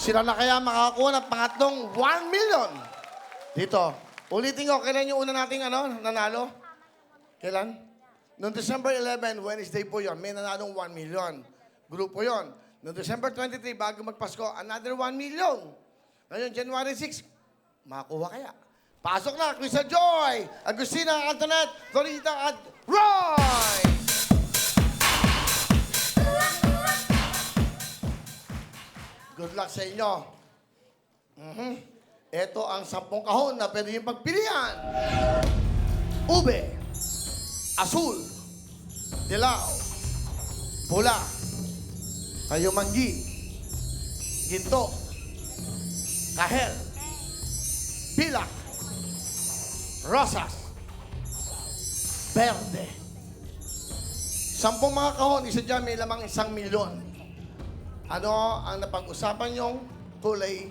Sila na kaya makakakuha ng pangatlong 1 million? Dito. Ulitin ko, kailan yung una nating nanalo? Kailan? Noong December 11, Wednesday po yon, may nanalong 1 million. Grupo yon. Noong December 23, bago magpasko, another 1 million. Ngayon, January 6, makakuha kaya? Pasok na, Crystal Joy, Agustina, Antoinette, Dorita, at Roy! Good luck sa inyo. Ito ang 10 kahon na pwede yung pagpilian. Ube, asul, dilaw, pula, kayumanggi, ginto, kahel, pilak, rosas, berde. 10 mga kahon, isa dyan may lamang 1 milyon. Ano ang napag-usapan yung kulay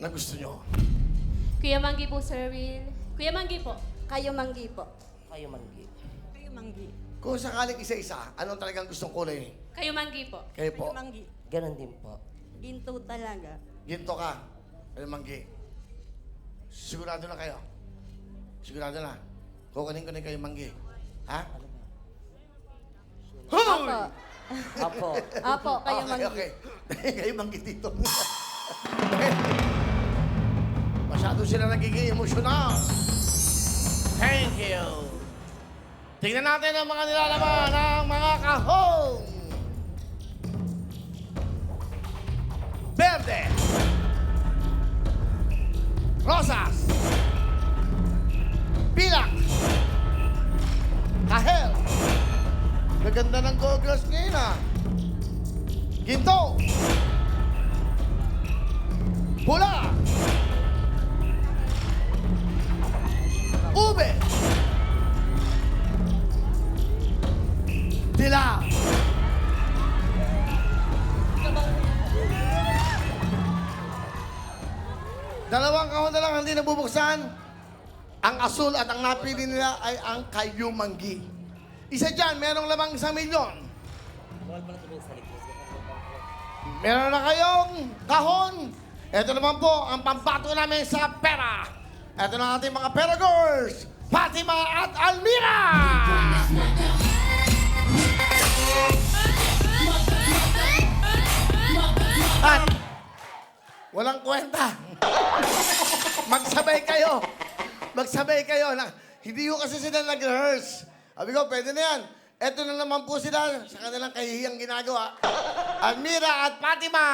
na gusto nyo? Kuya Manggi po, Sir Will. Kuya Manggi po. Kayo manggi po. Kayo manggi. Kayo manggi. Kung sakaling isa-isa, anong talagang gustong kulay? Kayo Manggi po. Kayo po. Kayo manggi. Ganon din po. Ginto talaga. Ginto ka. Kayo manggi. Sigurado na kayo? Sigurado na? Kukunin ko na kayo manggi. Ha? Apo. Hoy! Apo. Apo, kayo manggi. Okay. Kayo manggi dito. Masyado sila nagiging emosyonal. Thank you. Tingnan natin ang mga nilalaman ng mga kahong. Verde. Rosas. Pilak. Kahel. Gaganda ng goggles ngayon Ginto. Pula. Ube. Dilaw. Dalawang kahon na lang hindi nabubuksan. Ang asul at ang napili nila ay ang kayumanggi. Isa dyan, merong lamang 1 milyon. Meron na kayong kahon. Ito naman po ang pambato namin sa pera. Ito na ating mga pera girls, Fatima at Almira! At walang kwenta. Magsabay kayo. Magsabay kayo. Hindi ko kasi sila nag-rehearse. Sabi ko, pwede na yan. Ito na naman po sila sa kanilang kahihiyang ginagawa. Almira at Fatima!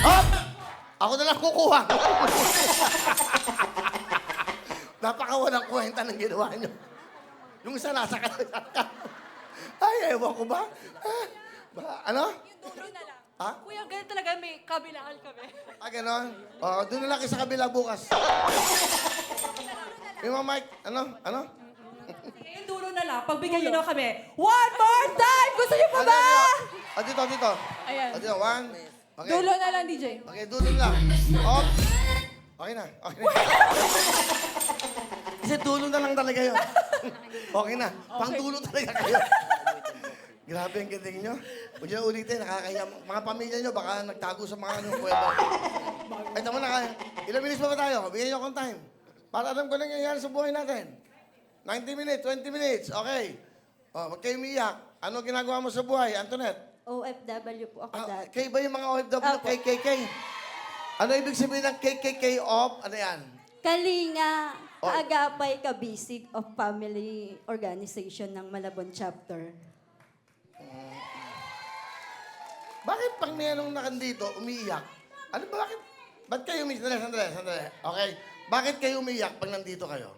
Hop! Ako na lang kukuha. Napakawalang kwenta ng ginawa nyo. Yung isa nasa ka. Ay, ewan ko ba? Ano? Yung dulo na lang. Ha? Kuya, ganun talaga may kabilaan kami. Ganon? Doon na lang kayo sa kabila bukas. Yung mga mic, ano? Yung dulo na lang, pagbigyan niyo na kami. One more time! Gusto niyo pa ba? Dito. Ayan. Dito, 1. Okay. Dulo na lang, DJ. Okay, dulo lang. Op. Okay na. Kasi dulo na lang talaga yun. Okay na. Pang dulo talaga kayo. Grabe ang galing nyo. Huwag nyo ulitin, nakakaya. Mga pamilya nyo, baka nagtago sa mga kuweba. Ay, tama na kaya. Ilang minutes pa ba tayo? Bigyan nyo akong time. Para alam ko lang nangyayari sa buhay natin. 90 minutes, 20 minutes. Okay. Huwag kayo umiyak. Ano ginagawa mo sa buhay, Antoinette? OFW po ako dati. Kayo ba yung mga OFW, Apo. KKK? Ano ibig sabihin ng KKK of? Ano yan? Kalinga, Oh. Kaagapay Kabisig of Family Organization ng Malabon Chapter. Bakit pag mayroong nakandito, umiiyak? Ano ba, bakit? Ba't kayo umiiyak? Sandali. Okay. Bakit kayo umiiyak pag nandito kayo?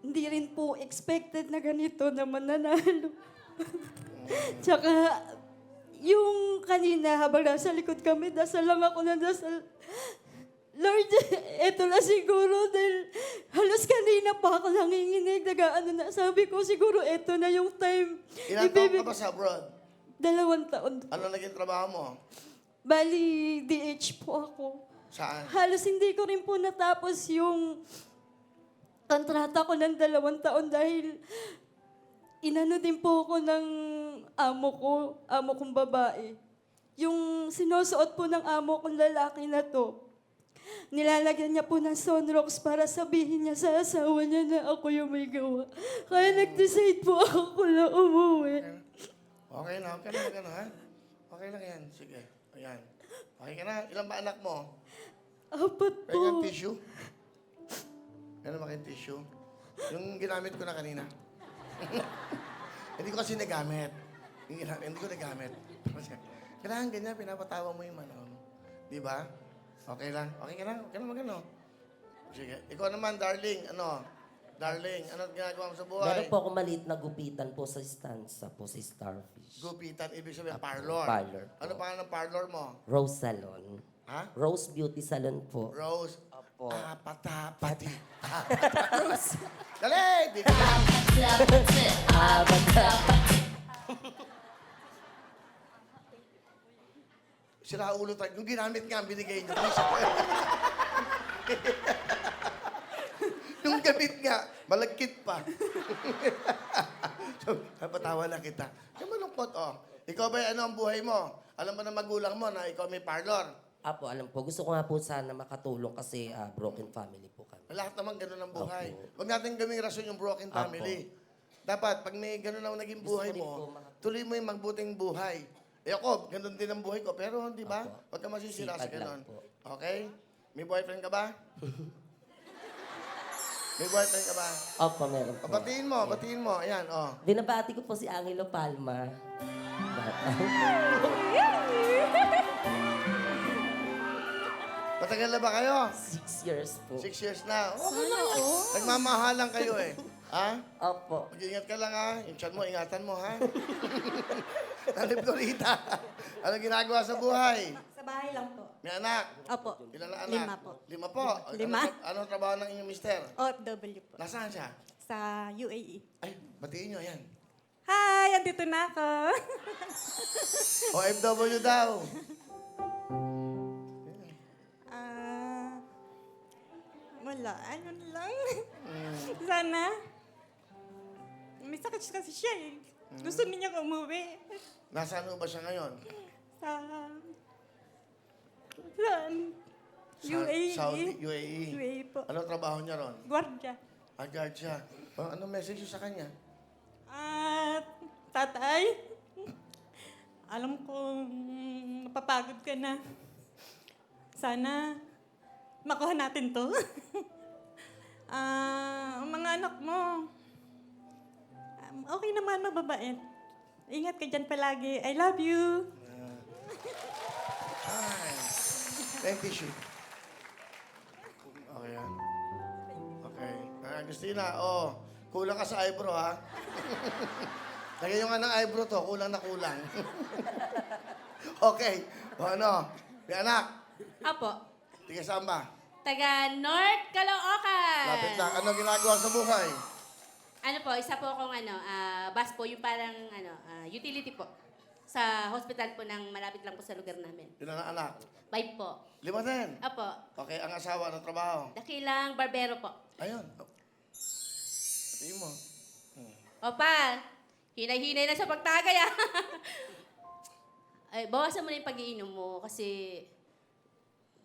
Hindi rin po expected na ganito na mananalo. Tsaka, yung kanina habang nasa likod kami, dasal lang ako na dasal. Lord, eto na siguro dahil halos kanina pa ako nanginginig. Na sabi ko siguro eto na yung time. Ilang taon ka ba sa abroad? 2 taon. Ano naging trabaho mo? Bali, DH po ako. Saan? Halos hindi ko rin po natapos yung kontrata ko ng 2 taon dahil inano din po ako ng amo kong babae. Yung sinusuot po ng amo kong lalaki na to, nilalagyan niya po ng sunrocks para sabihin niya sa asawa niya na ako yung may gawa. Kaya nag-decide po ako na umuwi. Okay na, ha? Okay lang yan. Sige. Ayan. Okay ka na? Ilan ba anak mo? 4 Kaya yung po. tissue? Meron ba kayong tissue? Yung ginamit ko na kanina. Hindi ko kasi nagamit. Hindi ko nagamit. Kailangan ganyan, pinapatawa mo yung manong. Di ba? Okay lang. Okay ka lang? Okay lang magano. Sige. Ikaw naman, darling. Darling, ano ginagawa mo sa buhay? Meron po ako maliit na gupitan po sa stanza po sa Starfish. Gupitan, ibig sabihin, parlor. Parlor po. Ano pangalan ng parlor mo? Rose Salon. Ha? Rose Beauty Salon po. Rose. Opo. Patapati. Rose. Dali! Dito lang. Sira ulo tayo. Yung ginamit nga, binigay niyo. Yung gamit nga, malagkit pa. So, napatawa na kita. Kaya malungkot, oh. Ikaw ba, ano ang buhay mo? Alam mo na magulang mo na ikaw may parlor. Apo, alam po. Gusto ko nga po sana makatulong kasi broken family po kami. Lahat naman ganun ang buhay. Opo. Huwag natin gawing rason yung broken family. Dapat, pag may ganun ang naging buhay Gusto ko rin mo, po tuloy mo yung magbuting buhay. Eh ako, ganun din ang buhay ko. Pero, di ba? Opo. Huwag ka masisira sa Sipag lang ganun. po. Okay? May boyfriend ka ba? May boyfriend ka ba? Opo, meron po. Batiin mo, batiin mo. Ayan, oh. Binabati ko po si Angelo Palma. Matagal na ba kayo? 6 years po. 6 years na. Oh, nagmamahalan kayo eh. Ha? Opo. Mag-ingat ka lang ha. Yung tiyan mo, ingatan mo ha. Nanip Dorita. Ano ginagawa sa buhay? Sa bahay lang po. May anak. Opo. Ilan na anak? 5 po. 5 po. Lima. Anong trabaho ng inyong mister? OFW po. Nasaan siya? Sa UAE. Ay, batiin nyo yan. Hi! Andito na ako. OFW daw. Wala. Ano lang. Sana. May sakit kasi siya eh. Gusto niya umuwi. Nasaan mo ba siya ngayon? Sa... Saan? UAE. Saudi, UAE. UAE po. Ano trabaho niya ron? Guardia. Agad siya. Anong message niyo sa kanya? At tatay, alam kong napapagod ka na. Sana makuha natin to. Ang mga anak mo, okay naman, mababait. Ingat ka dyan palagi. I love you. Ay. Thank tissue. Okay yan. Okay. Christina, kulang ka sa eyebrow, ha? Lagyan nyo nga ng eyebrow to, kulang na kulang. Okay. Ano? May anak. Apo. Tiga saan ba? Taga North Caloocan. Lapit na. Ano ginagawa sa buhay? Ano po, isa po akong bus po, yung parang utility po. Sa hospital po ng malapit lang po sa lugar namin. Ilan ang anak? 5 po. 5 din. Apo. Okay, ang asawa ng trabaho. Dakilang barbero po. Ayun. Tingin mo. Opa, hinay-hinay na sa pagtagay ah. Ay, bawasan mo na yung pag-iinom mo kasi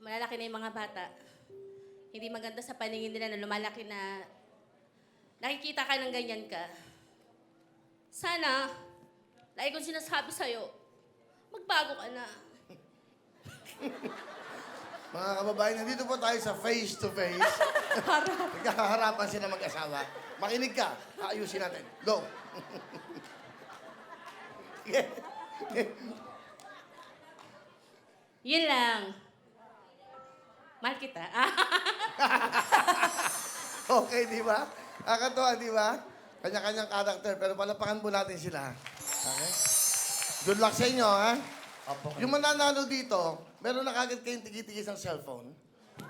malalaki na yung mga bata. Hindi maganda sa paningin nila na lumalaki na nakikita ka ng ganyan ka. Sana, lagi kong sinasabi sa'yo, magbago ka na. Mga kababayan, nandito po tayo sa face-to-face. Nagkakaharapan sila mag-asawa. Makinig ka. Aayusin natin. Go. Yun lang. Mahal kita. Okay, di ba? Kakatuwa, di ba? Kanya-kanyang karakter, pero palapakan po natin sila. Okay? Good luck sa inyo, ha? Opo. Yung mananalo dito, meron na kagad kayong tigi-tigis ng cellphone.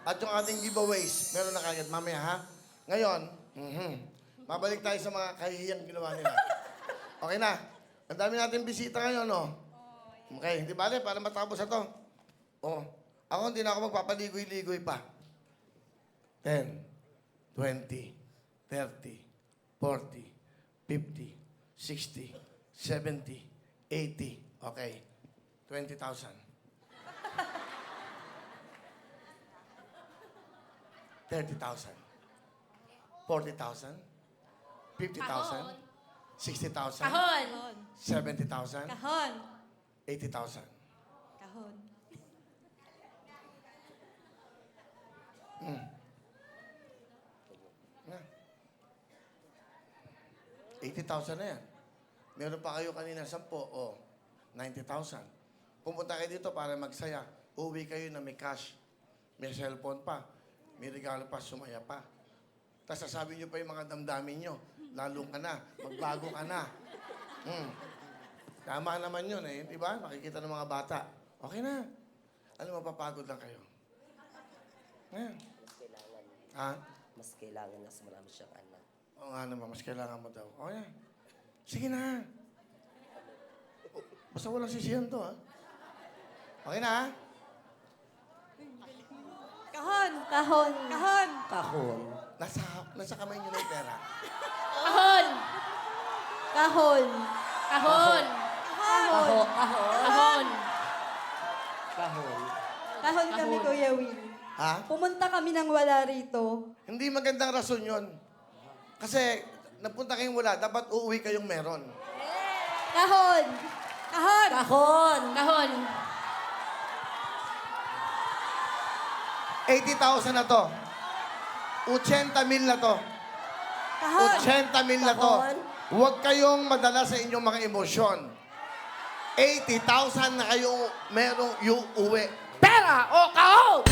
At yung ating giveaways, meron na kagad. Mamaya, ha? Ngayon, mabalik tayo sa mga kahihiyang ginawa nila. Okay na? Ang dami natin bisita ngayon, no? Okay, di ba, para matapos na to. Ako hindi na ako magpapaligoy-ligoy pa. 10, 20, 30, 40, 50, 60, 70, 80. Okay. 20,000. 30,000. 40,000. 50,000. 60,000. Kahon. 70,000. Kahon. 80,000. Kahon. Na. 80,000 na yan. Meron pa kayo kanina 10 o 90,000. Pumunta kayo dito para magsaya. Uwi kayo na may cash. May cellphone pa. May regalo pa, sumaya pa. Tapos sasabi nyo pa yung mga damdamin nyo. Lalong ka na. Magbago ka na. Tama naman yun eh. Di ba? Makikita ng mga bata. Okay na. Ano, mapapagod lang kayo. Ngayon. Ha? Mas kailangan na marami siyang anak. Oo nga naman, mas kailangan mo daw. O yan. Sige na. Basta walang sisihan to, ha? Okay na, ha? Kahon. Kahon. Kahon. Kahon. Nasa kamay niyo na yung pera. Kahon. Kahon. Kahon. Kahon. Kahon. Kahon. Kahon. Kahon kami, Kahon. Kuya Will. Ha? Pumunta kami nang wala rito. Hindi magandang rason yun. Kasi, napunta kayong wala, dapat uuwi kayong meron. Kahon. Kahon. Kahon. Kahon. 80,000 na to. 80,000 na to. Kahon. 80,000 na to. Kahon. Huwag kayong madala sa inyong mga emosyon. 80,000 na kayong merong uwi. Pera o kahon!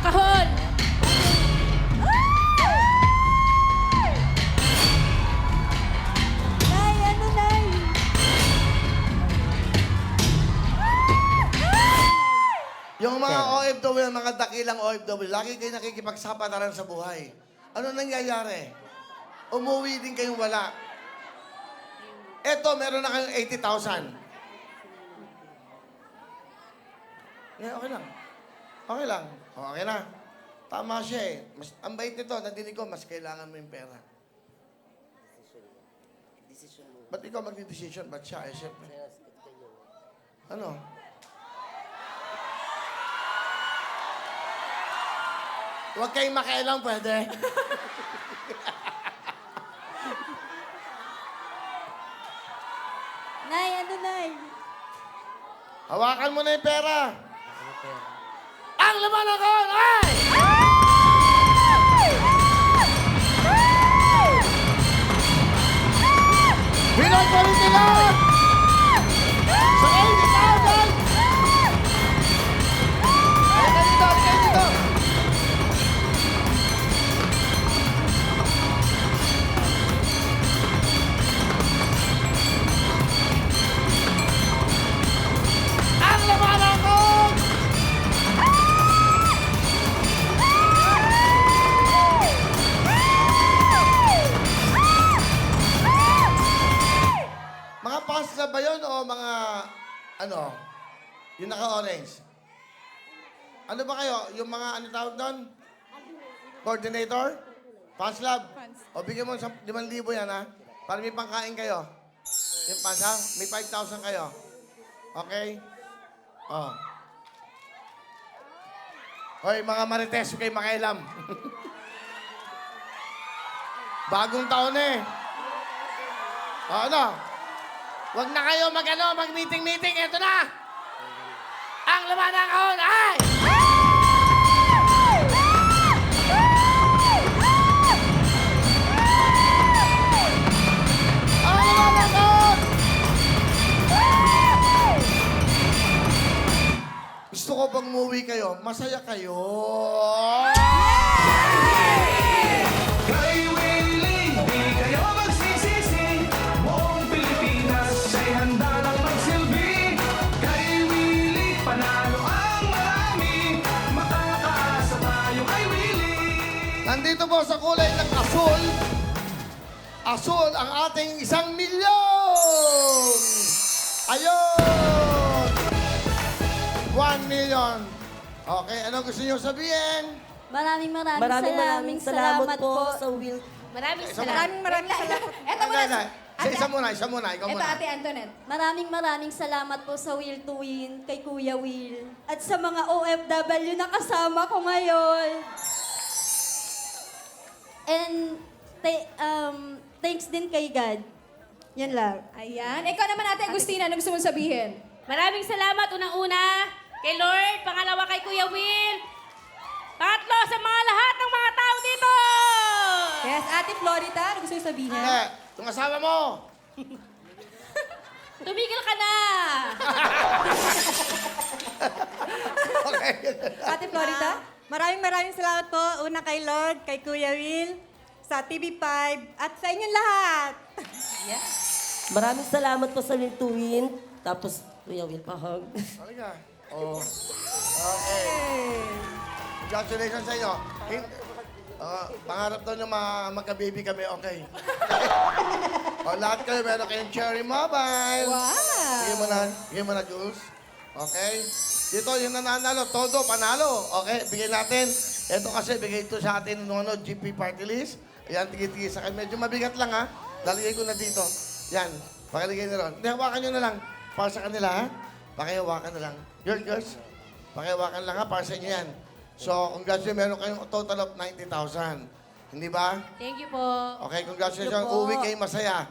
Kahon. Nay, ano, Nay? Yung mga OFW, mga dakilang OFW, lagi kayo nakikipagsapataran sa buhay. Ano nangyayari? Umuwi din kayong wala. Eto, meron na kayong 80,000. Yeah, okay lang. Okay lang. Okay na. Tama siya eh. Ang bait nito, nadinig ko, mas kailangan mo yung pera. Decision mo. Ba't ikaw magdi-decision? Ba't siya? Eh, siyempre. Ano? Huwag kayong makialam, pwede? Nay, ano, Nay? Hawakan mo na yung pera. Ano pera? Ang laman ng kahon ay! Pinoy Political! Sa 80,000! Ay, dito, ay, dito! Ang laman ng kahon! Mga pass na ba yun o mga, ano, yung naka-orange? Ano ba kayo? Yung mga, ano tawag doon? Coordinator? Fans Lab? O bigyan mo sa 5,000 yan, ha? Para may pangkain kayo. Yung fans, ha? May 5,000 kayo. Okay? O. Hoy, mga marites, huwag kayong makialam. Bagong taon eh. O, ano? Huwag na kayo mag-meeting-meeting. Ito na! Ang laman ng kahon ay... Ang laman ng kahon! Gusto ko pag umuwi kayo, masaya kayo. Kay Willie, di kayo magsisisi. Buong Pilipinas ay handa lang magsilbi. Kay Willie, panalo ang marami. Matataas sa tayo kay Willie. Nandito po sa kulay ng asul. Asul ang ating 1,000,000! Ayun! 1 million. Okay, ano gusto niyo sabihin? Maraming Maraming salamat po sa Will. Maraming Isa salamat. Maraming salamat. Eto muna. Isa muna, ikaw Eto, muna. Ate Antoinette. Maraming salamat po sa Will to Win, kay Kuya Will, at sa mga OFW na kasama ko ngayon. And thanks din kay God. Yan lang. Ayan. Ikaw naman, Ate Agustina, ano gusto mong sabihin? Maraming salamat unang-una kay Lord, pangalawa kay Kuya Will, tatlo sa mga lahat ng mga tao dito! Yes, Ate Florita, ano gusto mong sabihin? Hindi, itong asawa mo. Tumigil ka na! Okay. Ate Florita? Maraming salamat po. Una kay Lord, kay Kuya Will, sa TV5, at sa inyong lahat. Maraming salamat po sa Will to Win. Tapos, Kuya Will, pahag. Halika. Oh. Okay. Congratulations sa inyo. Pangarap daw nyo magka-baby kami, okay. Lahat kayo, meron kayong cherry mobile. Wow! Bigyan mo na, Jules. Okay? Dito, yung nananalo, todo, panalo. Okay, bigyan natin. Ito kasi, bigay ito sa atin ng GP Party List. Ayan, tigi-tigi sa akin. Medyo mabigat lang, ha? Lalagay ko na dito. Yan, pakiligay na ron. Hindi, hawakan nyo na lang. Para sa kanila, ha? Pakihawakan na lang. Girls, pakihawakan lang, ha? Para sa inyo yan. So, congratulations, meron kayong total of 90,000. Hindi ba? Thank you po. Okay, congratulations. Uwi kayo masaya.